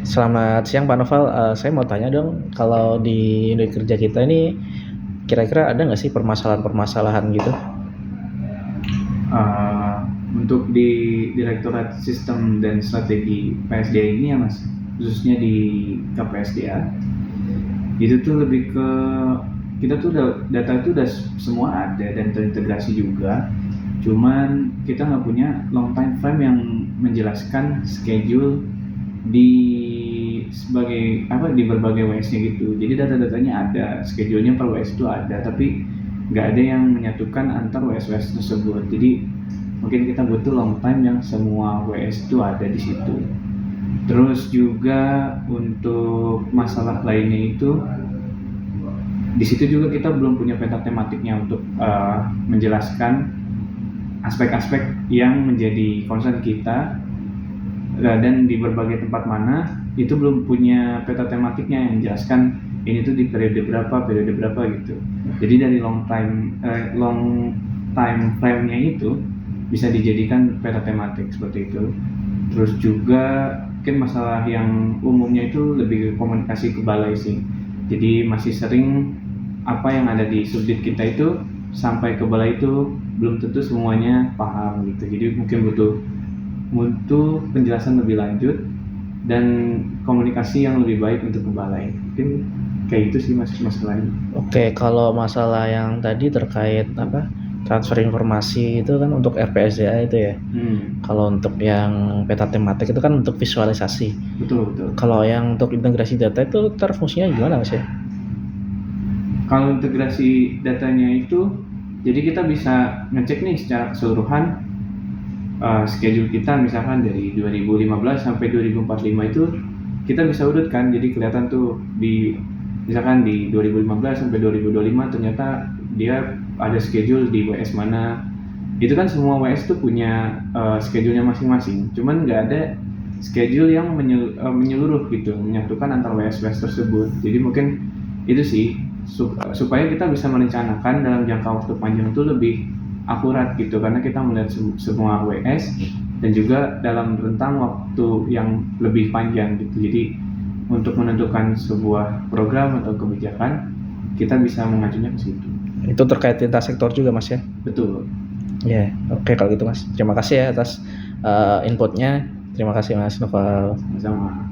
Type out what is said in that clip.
Selamat siang Pak Noval, saya mau tanya dong, kalau di unit kerja kita ini kira-kira ada nggak sih permasalahan-permasalahan gitu? Eh, untuk di Direktorat Sistem dan Strategi PSDA ini ya Mas, khususnya di KPSDA, itu tuh lebih ke kita tuh data itu udah semua ada dan terintegrasi juga, cuman kita nggak punya long time frame yang menjelaskan schedule di sebagai apa di berbagai WS-nya gitu. Jadi data-datanya ada, schedule-nya per WS itu ada, tapi nggak ada yang menyatukan antar WS-WS tersebut. Jadi mungkin kita butuh long time yang semua WS itu ada di situ. Terus juga untuk masalah lainnya itu di situ juga kita belum punya peta tematiknya untuk menjelaskan aspek-aspek yang menjadi concern kita, dan di berbagai tempat mana itu belum punya peta tematiknya yang menjelaskan ini tuh di periode berapa gitu. Jadi dari long time frame-nya itu bisa dijadikan peta tematik seperti itu. Terus juga mungkin masalah yang umumnya itu lebih ke komunikasi ke balai sih. Jadi masih sering apa yang ada di subdit kita itu sampai ke balai itu belum tentu semuanya paham gitu. Jadi mungkin butuh penjelasan lebih lanjut dan komunikasi yang lebih baik untuk ke balai. Mungkin kayak itu sih masalahnya. Oke, kalau masalah yang tadi terkait transfer informasi itu kan untuk RPSDA itu ya. Kalau untuk yang peta tematik itu kan untuk visualisasi. Betul. Kalau yang untuk integrasi data itu fungsinya gimana Mas ya? Kalau integrasi datanya itu, jadi kita bisa ngecek nih secara keseluruhan schedule kita, misalkan dari 2015 sampai 2045 itu kita bisa urutkan. Jadi kelihatan tuh misalkan di 2015 sampai 2025 ternyata dia ada schedule di WS mana. Itu kan semua WS tuh punya schedule-nya masing-masing. Cuman nggak ada schedule yang menyeluruh gitu, menyatukan antar WS tersebut. Jadi mungkin itu sih supaya kita bisa merencanakan dalam jangka waktu panjang itu lebih akurat gitu, karena kita melihat semua WS dan juga dalam rentang waktu yang lebih panjang gitu. Jadi untuk menentukan sebuah program atau kebijakan kita bisa mengacunya ke situ. Itu terkait lintas sektor juga Mas ya? Betul. Ya, oke kalau gitu Mas. Terima kasih ya atas inputnya. Terima kasih Mas Noval. Sama.